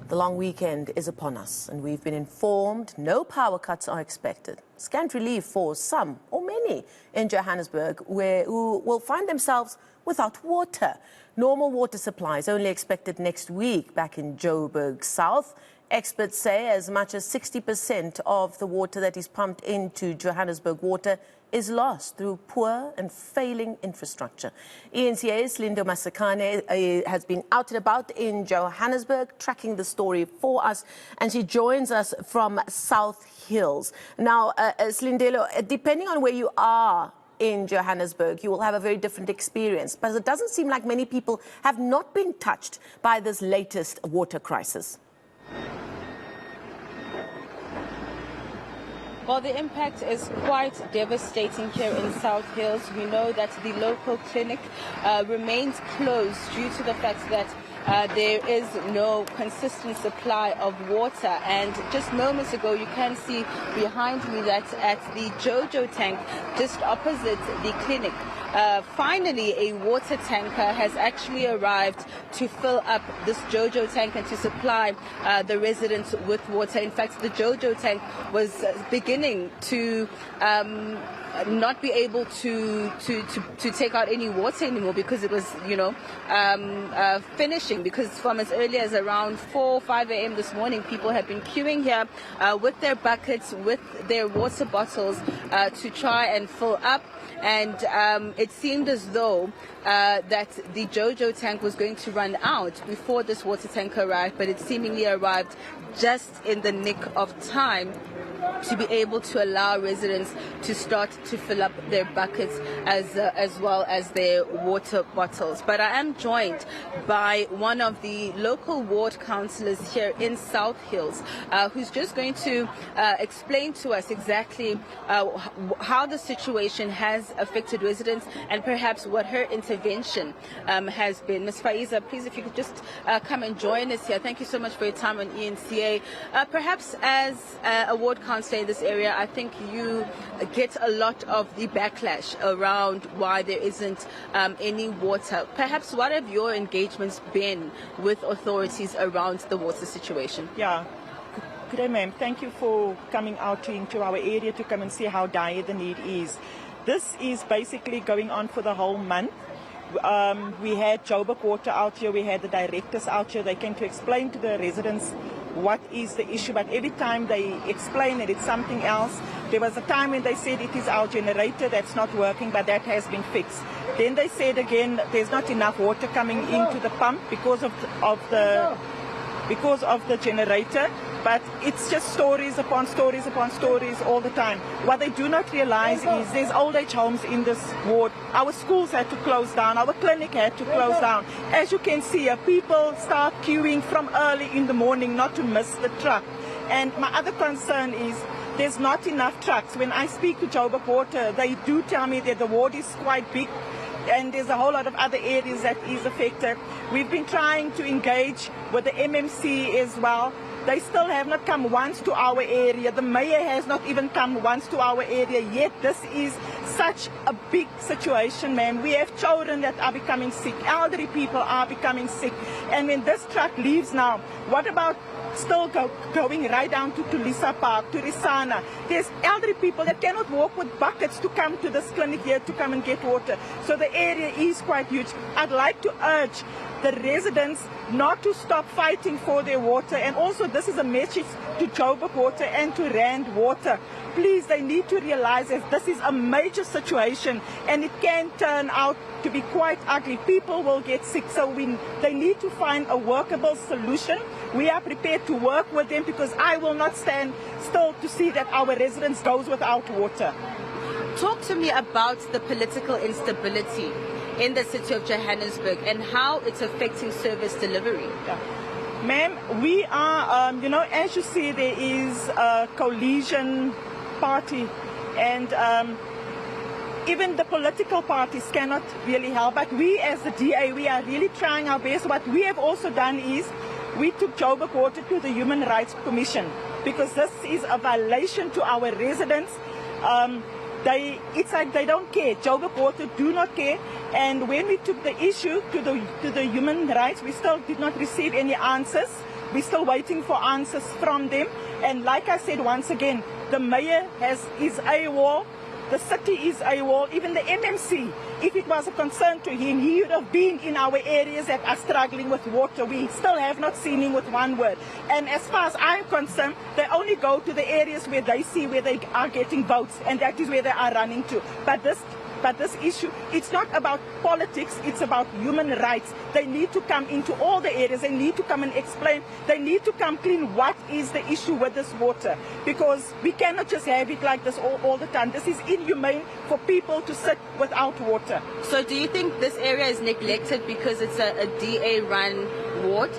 The long weekend is upon us, and we've been informed no power cuts are expected. Scant relief for some, or many, in Johannesburg, who will find themselves without water. Normal water supplies only expected next week back in Joburg South. Experts say as much as 60% of the water that is pumped into Johannesburg water is lost through poor and failing infrastructure. eNCA's Silindelo Masikane has been out and about in Johannesburg tracking the story for us, and she joins us from South Hills. Now, Silindelo, depending on where you are in Johannesburg, you will have a very different experience, but it doesn't seem like many people have not been touched by this latest water crisis. Well, the impact is quite devastating here in South Hills. We know that the local clinic remains closed due to the fact that there is no consistent supply of water. And just moments ago, you can see behind me that at the JoJo tank, just opposite the clinic, finally a water tanker has actually arrived to fill up this JoJo tank and to supply the residents with water. In fact, the JoJo tank was beginning to not be able to take out any water anymore because it was, finishing. Because from as early as around 4 or 5 a.m. this morning, people have been queuing here with their buckets, with their water bottles to try and fill up. And it seemed as though that the JoJo tank was going to run out before this water tank arrived, but it seemingly arrived just in the nick of time to be able to allow residents to start to fill up their buckets as well as their water bottles. But I am joined by one of the local ward councillors here in South Hills, who's just going to explain to us exactly how the situation has affected residents and perhaps what her intervention has been. Ms. Faiza, please, if you could just come and join us here. Thank you so much for your time on eNCA. Perhaps as a ward councillor in this area, I think you get a lot of the backlash around why there isn't any water. Perhaps what have your engagements been with authorities around the water situation? Yeah. Good day, ma'am. Thank you for coming out into our area to come and see how dire the need is. This is basically going on for the whole month. We had Joburg Water out here, we had the directors out here. They came to explain to the residents what is the issue, but every time they explain that it's something else. There was a time when they said it is our generator that's not working, but that has been fixed. Then they said again there's not enough water coming into the pump because of the generator. But it's just stories upon stories upon stories all the time. What they do not realize is there's old age homes in this ward. Our schools had to close down. Our clinic had to close down. As you can see, people start queuing from early in the morning not to miss the truck. And my other concern is there's not enough trucks. When I speak to Joburg Water, they do tell me that the ward is quite big and there's a whole lot of other areas that is affected. We've been trying to engage with the MMC as well. They still have not come once to our area. The mayor has not even come once to our area yet. This is such a big situation, ma'am. We have children that are becoming sick. Elderly people are becoming sick. And when this truck leaves now, what about still going right down to Tulisa Park, to Risana? There's elderly people that cannot walk with buckets to come to this clinic here to come and get water. So the area is quite huge. I'd like to urge the residents not to stop fighting for their water. And also this is a message to Joburg Water and to Rand Water. Please, they need to realize that this is a major situation and it can turn out to be quite ugly. People will get sick, so they need to find a workable solution. We are prepared to work with them because I will not stand still to see that our residents goes without water. Talk to me about the political instability in the city of Johannesburg and how it's affecting service delivery. Yeah. Ma'am, we are, as you see, there is a coalition party and even the political parties cannot really help. But we as the DA, we are really trying our best. What we have also done is we took Joburg Water to the Human Rights Commission because this is a violation to our residents. It's like they don't care. Joburg Water do not care. And when we took the issue to the human rights, we still did not receive any answers. We're still waiting for answers from them. And like I said, once again, the mayor is AWOL, the city is AWOL, even the MMC. If it was a concern to him, he would have been in our areas that are struggling with water. We still have not seen him with one word. And as far as I'm concerned, they only go to the areas where they see where they are getting votes, and that is where they are running to. But this issue, it's not about politics, it's about human rights. They need to come into all the areas, they need to come and explain, they need to come clean what is the issue with this water. Because we cannot just have it like this all the time. This is inhumane for people to sit without water. So do you think this area is neglected because it's a DA-run ward?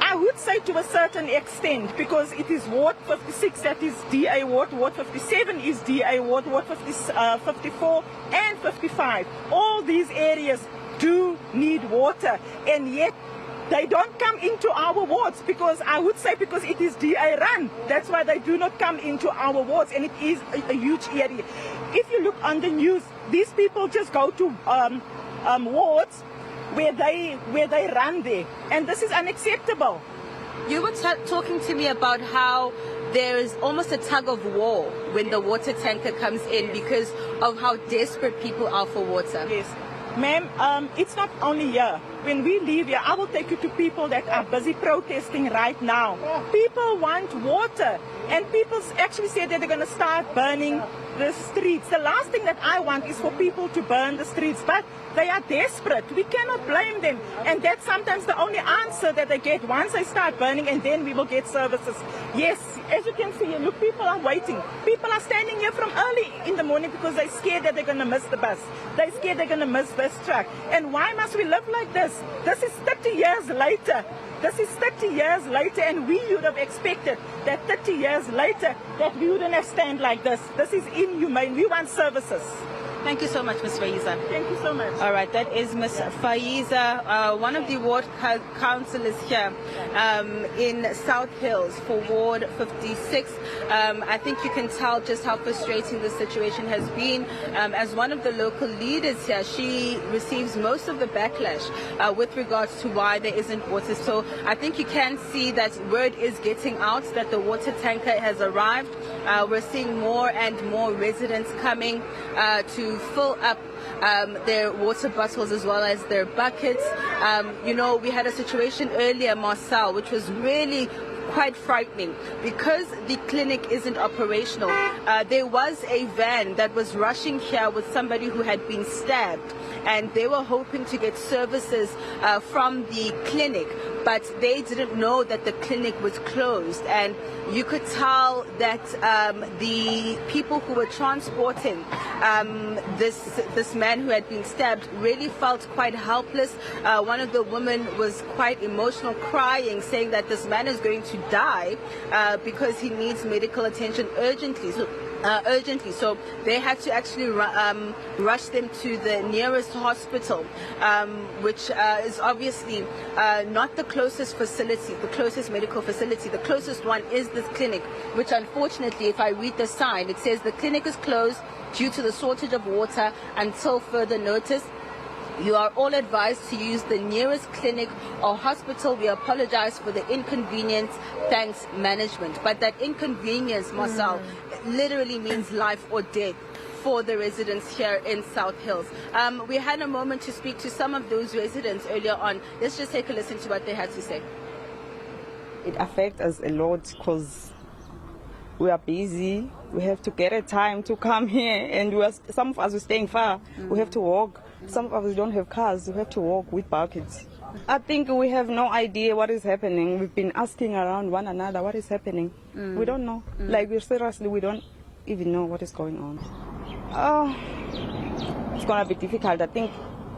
I would say to a certain extent, because it is Ward 56 that is DA Ward, Ward 57 is DA Ward, Ward 54 and 55. All these areas do need water, and yet they don't come into our wards, because I would say because it is DA run. That's why they do not come into our wards, and it is a huge area. If you look on the news, these people just go to wards where they run there, and this is unacceptable. You were talking to me about how there is almost a tug of war when the water tanker comes in because of how desperate people are for water. Yes, ma'am, it's not only here. When we leave here, I will take you to people that are busy protesting right now. People want water, and people actually say that they're going to start burning the streets. The last thing that I want is for people to burn the streets, but they are desperate. We cannot blame them, and that's sometimes the only answer that they get once they start burning, and then we will get services. Yes, as you can see, look, people are waiting. People are standing here from early in the morning because they're scared that they're going to miss the bus. They're scared they're going to miss this truck. And why must we live like this? This is 30 years later. This is 30 years later, and we would have expected that 30 years later that we wouldn't have stand like this. This is inhumane. We want services. Thank you so much, Ms. Faiza. Thank you so much. All right, that is Ms. Faiza, one of the ward councillors here in South Hills for Ward 56. I think you can tell just how frustrating the situation has been. As one of the local leaders here, she receives most of the backlash with regards to why there isn't water. So I think you can see that word is getting out that the water tanker has arrived. We're seeing more and more residents coming to fill up their water bottles as well as their buckets. You know, we had a situation earlier, Marcel, which was really quite frightening because the clinic isn't operational. There was a van that was rushing here with somebody who had been stabbed, and they were hoping to get services from the clinic, but they didn't know that the clinic was closed. And you could tell that the people who were transporting this man who had been stabbed really felt quite helpless. One of the women was quite emotional, crying, saying that this man is going to die because he needs medical attention urgently. So they had to actually rush them to the nearest hospital, which is obviously not the closest facility, the closest medical facility. The closest one is this clinic, which unfortunately, if I read the sign, it says the clinic is closed due to the shortage of water until further notice. You are all advised to use the nearest clinic or hospital. We apologize for the inconvenience. Thanks, management. But that inconvenience, Marcel, literally means life or death for the residents here in South Hills. We had a moment to speak to some of those residents earlier on. Let's just take a listen to what they had to say. It affects us a lot because we are busy. We have to get a time to come here, and some of us are staying far. We have to walk. Some of us don't have cars. We have to walk with buckets. I think we have no idea what is happening. We've been asking around one another what is happening. We don't know. Like, we don't even know what is going on. It's going to be difficult. I think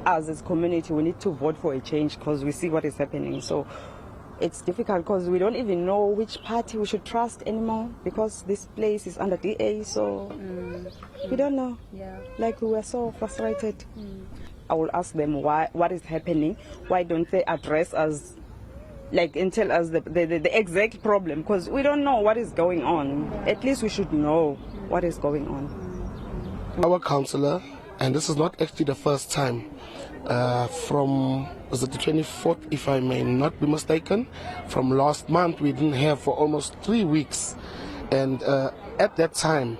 as a community, we need to vote for a change because we see what is happening. So it's difficult because we don't even know which party we should trust anymore because this place is under DA, so we don't know. Yeah. Like, we were so frustrated. I will ask them what is happening. Why don't they address us, like, and tell us the exact problem, because we don't know what is going on. At least we should know what is going on. Our councillor, and this is not actually the first time, from was it the 24th, if I may not be mistaken, from last month. We didn't have for almost 3 weeks. And at that time,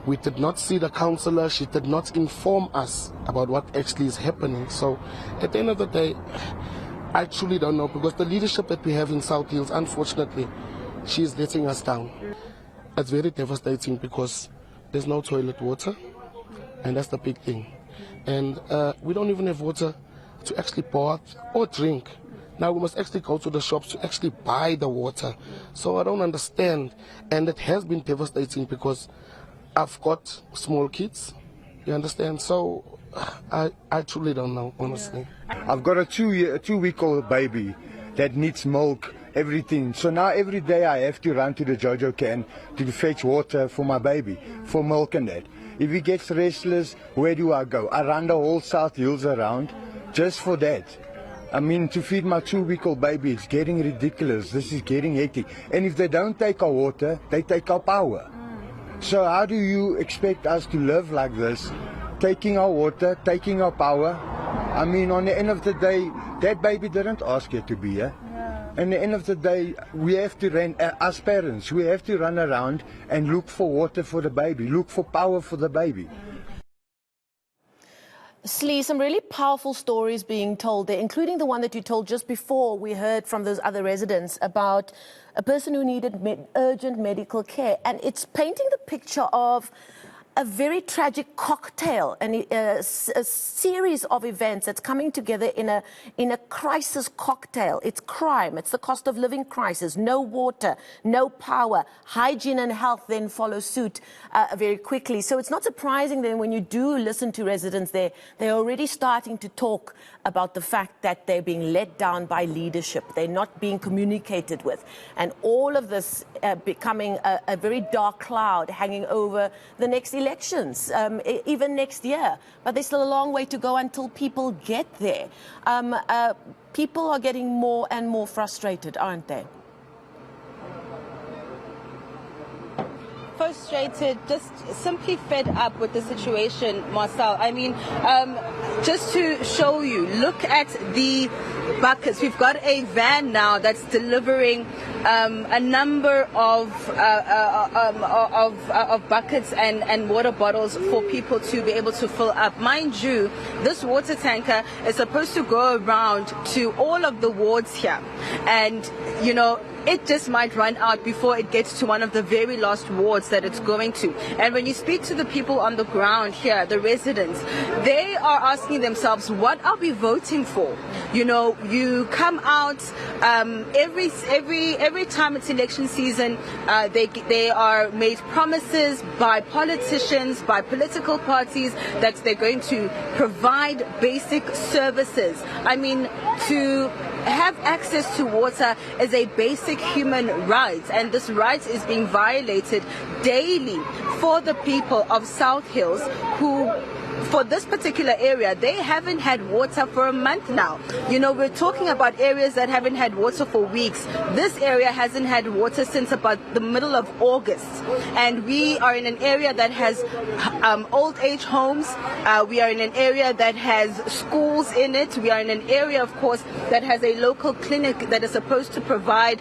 we did not see the councillor. She did not inform us about what actually is happening. So at the end of the day, I truly don't know, because the leadership that we have in South Hills, unfortunately, she is letting us down. It's very devastating because there's no toilet water, and that's the big thing. And we don't even have water to actually bath or drink. Now we must actually go to the shops to actually buy the water. So I don't understand. And it has been devastating because I've got small kids, you understand? So I truly don't know, honestly. I've got a two-week-old baby that needs milk, everything. So now every day I have to run to the Jojo can to fetch water for my baby, for milk and that. If he gets restless, where do I go? I run the whole South Hills around just for that. I mean, to feed my two-week-old baby, it's getting ridiculous. This is getting hectic. And if they don't take our water, they take our power. So how do you expect us to live like this? Taking our water, taking our power. I mean, on the end of the day, that baby didn't ask her to be here. And at the end of the day, we have to run, as parents, we have to run around and look for water for the baby, look for power for the baby. Slee, some really powerful stories being told there, including the one that you told just before we heard from those other residents about a person who needed urgent medical care. And it's painting the picture of a very tragic cocktail and a series of events that's coming together in a crisis cocktail. It's crime, it's the cost of living crisis, no water, no power, hygiene and health then follow suit very quickly. So it's not surprising then when you do listen to residents there, they're already starting to talk about the fact that they're being let down by leadership. They're not being communicated with. And all of this becoming a very dark cloud hanging over the next elections, even next year. But there's still a long way to go until people get there. People are getting more and more frustrated, aren't they? Frustrated, just simply fed up with the situation, Marcel. I mean, just to show you, look at the buckets. We've got a van now that's delivering a number of buckets and water bottles for people to be able to fill up. Mind you, this water tanker is supposed to go around to all of the wards here, and you know, it just might run out before it gets to one of the very last wards that it's going to. And when you speak to the people on the ground here, the residents, they are asking themselves, what are we voting for? You know, you come out every time it's election season, they are made promises by politicians, by political parties, that they're going to provide basic services. I mean, to have access to water is a basic human right, and this right is being violated daily for the people of South Hills who, for this particular area, they haven't had water for a month now. You know, we're talking about areas that haven't had water for weeks. This area hasn't had water since about the middle of August. And we are in an area that has old age homes. We are in an area that has schools in it. We are in an area, of course, that has a local clinic that is supposed to provide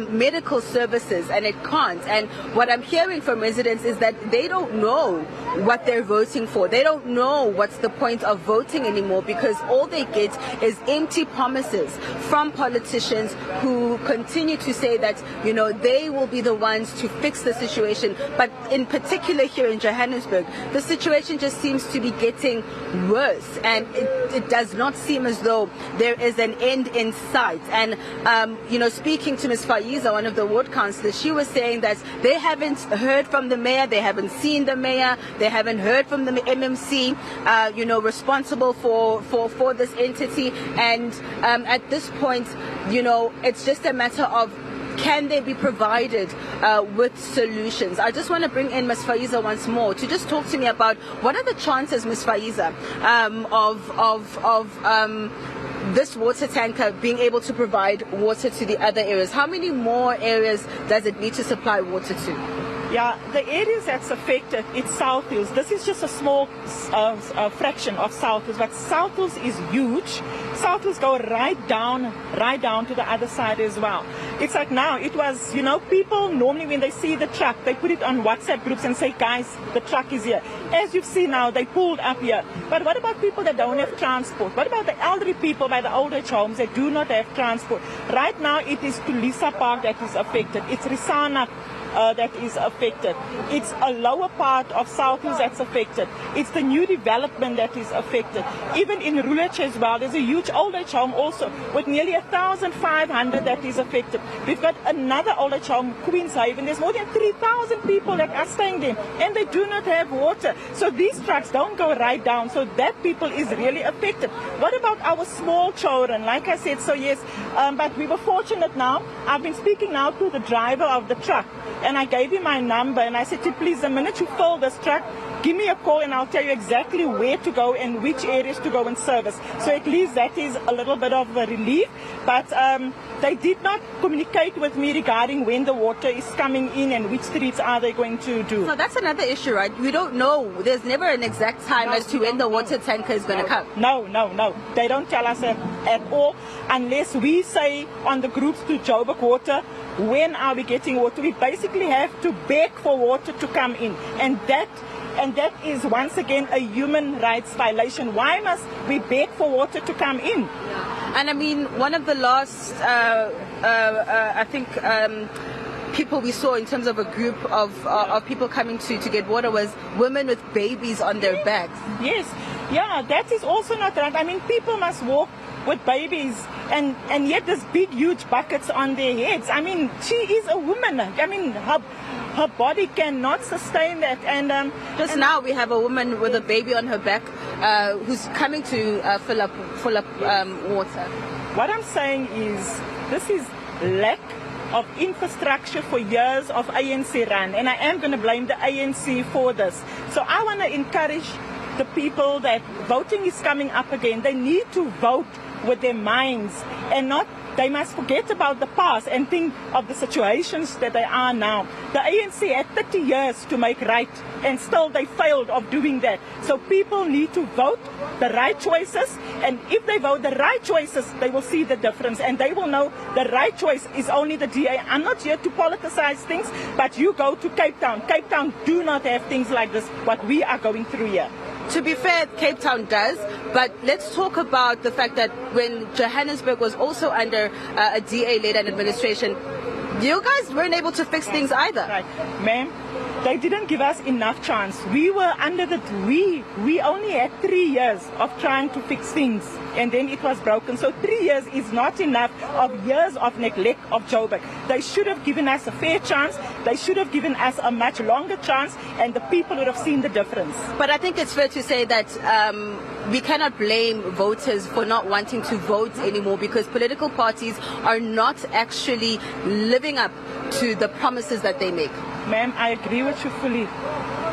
medical services, and it can't. And what I'm hearing from residents is that they don't know what they're voting for. They don't know what's the point of voting anymore, because all they get is empty promises from politicians who continue to say that, you know, they will be the ones to fix the situation. But in particular here in Johannesburg, the situation just seems to be getting worse, and it does not seem as though there is an end in sight. And you know, speaking to Ms. Faiza, one of the ward councillors, she was saying that they haven't heard from the mayor, they haven't seen the mayor, they haven't heard from the MMC, you know, responsible for this entity. And at this point, you know, it's just a matter of, can they be provided with solutions? I just want to bring in Ms. Faiza once more to just talk to me about what are the chances, Ms. Faiza, of this water tanker being able to provide water to the other areas. How many more areas does it need to supply water to? Yeah, the areas that's affected, it's South Hills. This is just a small fraction of South Hills, but South Hills is huge. South Hills go right down to the other side as well. It's like now, it was, you know, people normally when they see the truck, they put it on WhatsApp groups and say, guys, the truck is here. As you've seen now, they pulled up here. But what about people that don't have transport? What about the elderly people by the old age homes that do not have transport? Right now, it is Kulisa Park that is affected. It's Risana that is affected. It's a lower part of South Hills that's affected. It's the new development that is affected. Even in Rulich as well, there's a huge old age home also with nearly 1,500 that is affected. We've got another old age home, Queenshaven. There's more than 3,000 people that are staying there and they do not have water. So these trucks don't go right down. So that people is really affected. What about our small children? Like I said, so yes, but we were fortunate now. I've been speaking now to the driver of the truck. And I gave him my number and I said to him, please, the minute you fill this truck, give me a call and I'll tell you exactly where to go and which areas to go and service. So at least that is a little bit of a relief. But they did not communicate with me regarding when the water is coming in and which streets are they going to do. So that's another issue, right? We don't know. There's never an exact time as to when the water tanker is going to come. No. They don't tell us at all unless we say on the groups to Joburg Water, when are we getting water? We basically have to beg for water to come in. And that is once again a human rights violation. Why must we beg for water to come in? And I mean, one of the last, I think, people we saw in terms of a group of people coming to get water was women with babies on their backs. Yes, yeah, that is also not right. I mean, people must walk with babies and yet there's big huge buckets on their heads. I mean, she is a woman. I mean, her body cannot sustain that. And now we have a woman with a baby on her back who's coming to fill up water. What I'm saying is this is lack of infrastructure for years of ANC run, and I am going to blame the ANC for this. So I want to encourage the people that voting is coming up again. They need to vote with their minds and not, they must forget about the past and think of the situations that they are now. The ANC had 30 years to make right and still they failed of doing that. So people need to vote the right choices, and if they vote the right choices, they will see the difference and they will know the right choice is only the DA. I'm not here to politicize things, but you go to Cape Town. Cape Town do not have things like this, what we are going through here. To be fair, Cape Town does, but let's talk about the fact that when Johannesburg was also under a DA-led administration, you guys weren't able to fix things either. Right. Ma'am, they didn't give us enough chance. We were under we only had 3 years of trying to fix things and then it was broken. So 3 years is not enough of years of neglect of Joburg. They should have given us a fair chance. They should have given us a much longer chance and the people would have seen the difference. But I think it's fair to say that we cannot blame voters for not wanting to vote anymore because political parties are not actually living up to the promises that they make. Ma'am, I agree with you fully.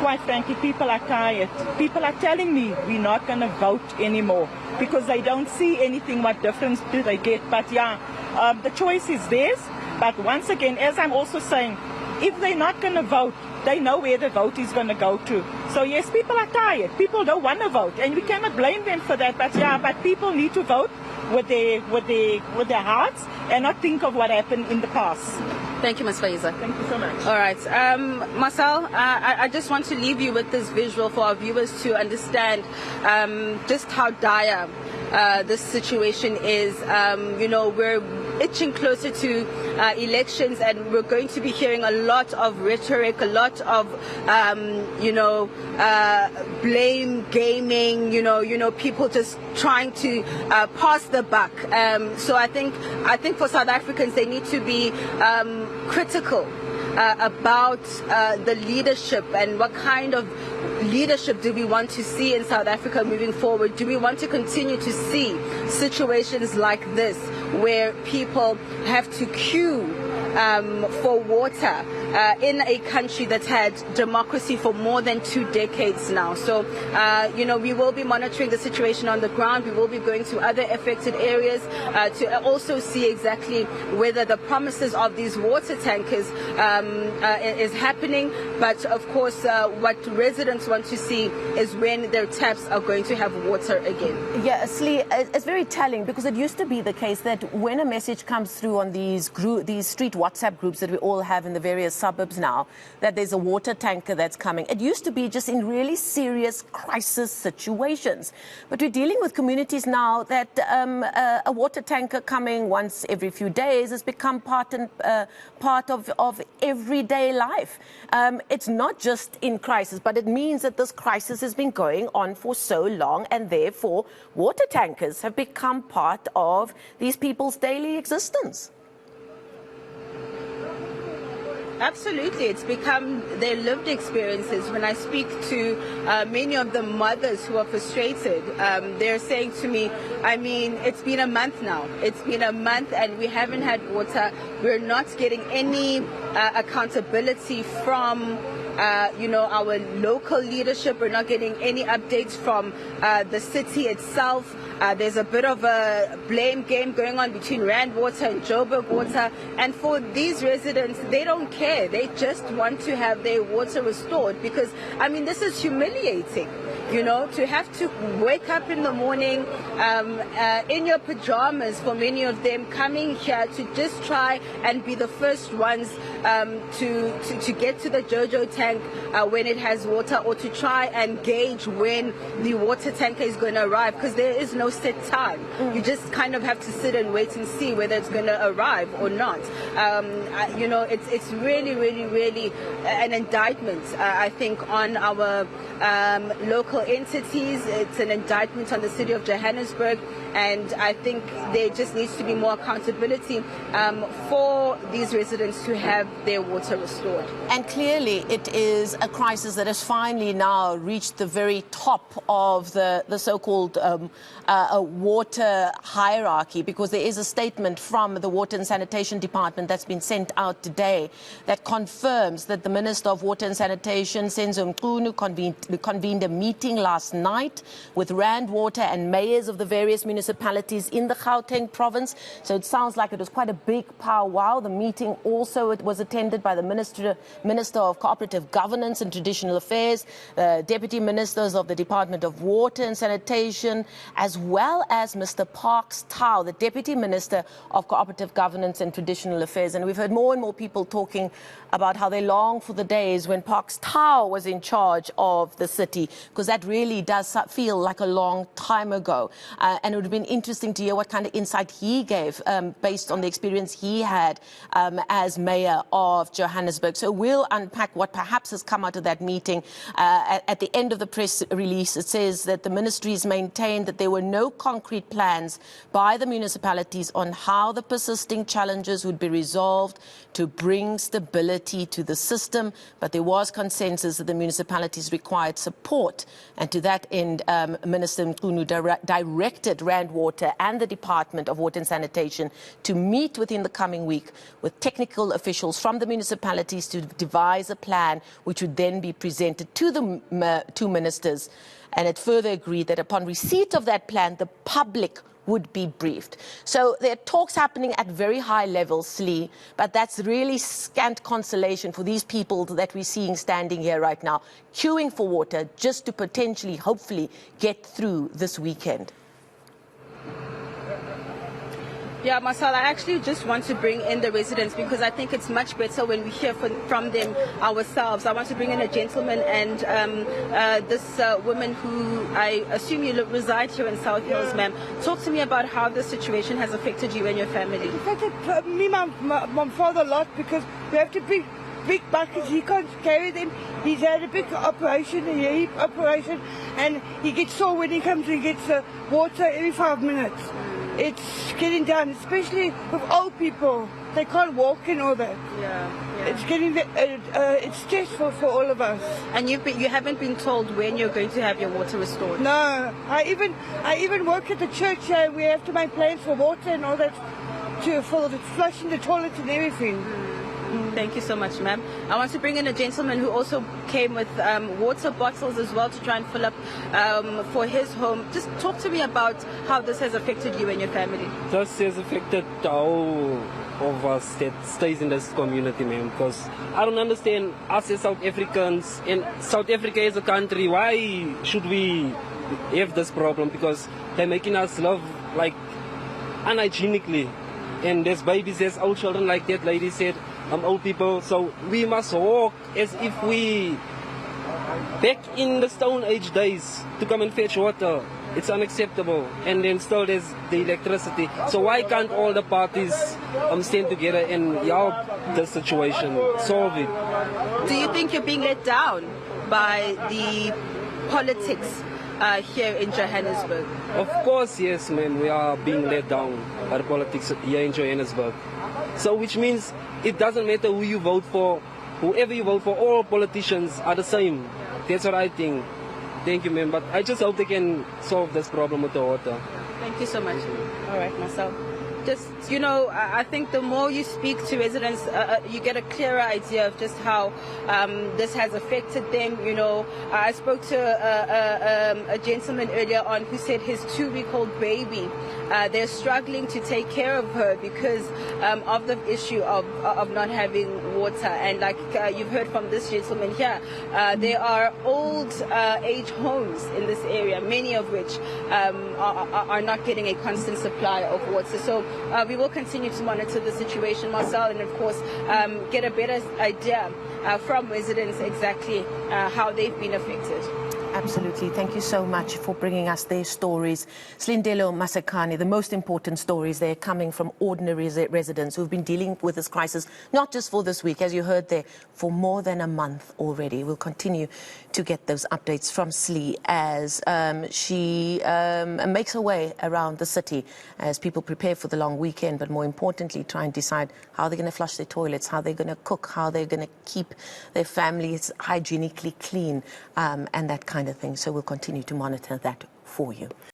Quite frankly, people are tired. People are telling me we're not going to vote anymore because they don't see anything. What difference do they get? But yeah, the choice is theirs. But once again, as I'm also saying, if they're not going to vote, they know where the vote is going to go to. So yes, people are tired. People don't want to vote, and we cannot blame them for that. But yeah, but people need to vote with their hearts and not think of what happened in the past. Thank you, Ms. Faiza. Thank you so much. All right. Marcel, I just want to leave you with this visual for our viewers to understand just how dire this situation is. We're itching closer to elections and we're going to be hearing a lot of rhetoric, a lot of, blame gaming, people just trying to pass the buck. So I think for South Africans, they need to be critical about the leadership and what kind of leadership do we want to see in South Africa moving forward? Do we want to continue to see situations like this where people have to queue for water in a country that's had democracy for more than 2 decades now. So, we will be monitoring the situation on the ground. We will be going to other affected areas to also see exactly whether the promises of these water tankers is happening. But of course, what residents want to see is when their taps are going to have water again. Yeah, Slee, it's very telling because it used to be the case that when a message comes through on these street WhatsApp groups that we all have in the various suburbs now, that there's a water tanker that's coming. It used to be just in really serious crisis situations. But we're dealing with communities now that a water tanker coming once every few days has become part of everyday life. It's not just in crisis, but it means that this crisis has been going on for so long, and therefore water tankers have become part of these people's daily existence. Absolutely. It's become their lived experiences. When I speak to many of the mothers who are frustrated, they're saying to me, I mean, it's been a month now. It's been a month and we haven't had water. We're not getting any accountability from our local leadership. We're not getting any updates from the city itself. There's a bit of a blame game going on between Rand Water and Joburg Water. And for these residents, they don't care. They just want to have their water restored because, I mean, this is humiliating. To have to wake up in the morning in your pajamas, for many of them, coming here to just try and be the first ones to get to the Jojo tank when it has water, or to try and gauge when the water tanker is going to arrive, because there is no set time. You just kind of have to sit and wait and see whether it's going to arrive or not. It's really, really, really an indictment, I think, on our local entities. It's an indictment on the city of Johannesburg, and I think there just needs to be more accountability for these residents to have their water restored. And clearly it is a crisis that has finally now reached the very top of the so-called water hierarchy, because there is a statement from the Water and Sanitation Department that's been sent out today that confirms that the Minister of Water and Sanitation, Senzo Mchunu, convened a meeting last night with Rand Water and mayors of the various municipalities in the Gauteng province. So it sounds like it was quite a big powwow. The meeting also was attended by the Minister of Cooperative Governance and Traditional Affairs, Deputy Ministers of the Department of Water and Sanitation, as well as Mr. Parks Tau, the Deputy Minister of Cooperative Governance and Traditional Affairs. And we've heard more and more people talking about how they long for the days when Parks Tau was in charge of the city, because that really does feel like a long time ago. And it would have been interesting to hear what kind of insight he gave based on the experience he had as mayor of Johannesburg. So we'll unpack what perhaps has come out of that meeting. At the end of the press release, it says that the ministries maintained that there were no concrete plans by the municipalities on how the persisting challenges would be resolved to bring stability to the system, but there was consensus that the municipalities required support. And to that end, Minister Mchunu directed Rand Water and the Department of Water and Sanitation to meet within the coming week with technical officials from the municipalities to devise a plan which would then be presented to the two ministers. And it further agreed that upon receipt of that plan, the public would be briefed. So there are talks happening at very high levels, Slee, but that's really scant consolation for these people that we're seeing standing here right now, queuing for water just to potentially, hopefully, get through this weekend. Yeah, Marcel, I actually just want to bring in the residents because I think it's much better when we hear from them ourselves. I want to bring in a gentleman and this woman who I assume you reside here in South Hills, ma'am. Talk to me about how the situation has affected you and your family. It affected me, my father a lot because we have to big buckets. He can't carry them. He's had a big operation, a hip operation, and he gets sore when he comes and gets water every 5 minutes. It's getting down, especially with old people. They can't walk and all that. Yeah. It's getting it's stressful for all of us. And you haven't been told when you're going to have your water restored? No, I even work at the church here. We have to make plans for water and all that. to flushing the toilets and everything. Thank you so much, ma'am. I want to bring in a gentleman who also came with water bottles as well to try and fill up for his home. Just talk to me about how this has affected you and your family. This has affected all of us that stays in this community, ma'am, because I don't understand us as South Africans, and South Africa as a country, why should we have this problem? Because they're making us live like unhygienically, and there's babies, there's old children, like that lady said, old people, so we must walk as if we back in the Stone Age days to come and fetch water. It's unacceptable. And then still there's the electricity. So why can't all the parties stand together and help the situation, solve it? Do you think you're being let down by the politics here in Johannesburg? Of course, yes, ma'am. We are being let down by the politics here in Johannesburg. So which means it doesn't matter who you vote for, whoever you vote for, all politicians are the same. That's what I think. Thank you, ma'am. But I just hope they can solve this problem with the water. Thank you so much. All right, Marcel. Just, you know, I think the more you speak to residents, you get a clearer idea of just how this has affected them. You know, I spoke to a gentleman earlier on who said his 2-week-old baby, they're struggling to take care of her because of the issue of not having water. And like you've heard from this gentleman here, there are old age homes in this area, many of which are not getting a constant supply of water. So we will continue to monitor the situation, Marcel, and of course get a better idea from residents exactly how they've been affected. Absolutely. Thank you so much for bringing us their stories. Silindelo Masikane, the most important stories, they're coming from ordinary residents who've been dealing with this crisis, not just for this week, as you heard there, for more than a month already. We'll continue to get those updates from Slee as she makes her way around the city as people prepare for the long weekend, but more importantly, try and decide how they're going to flush their toilets, how they're going to cook, how they're going to keep their families hygienically clean, and that kind of thing. So we'll continue to monitor that for you.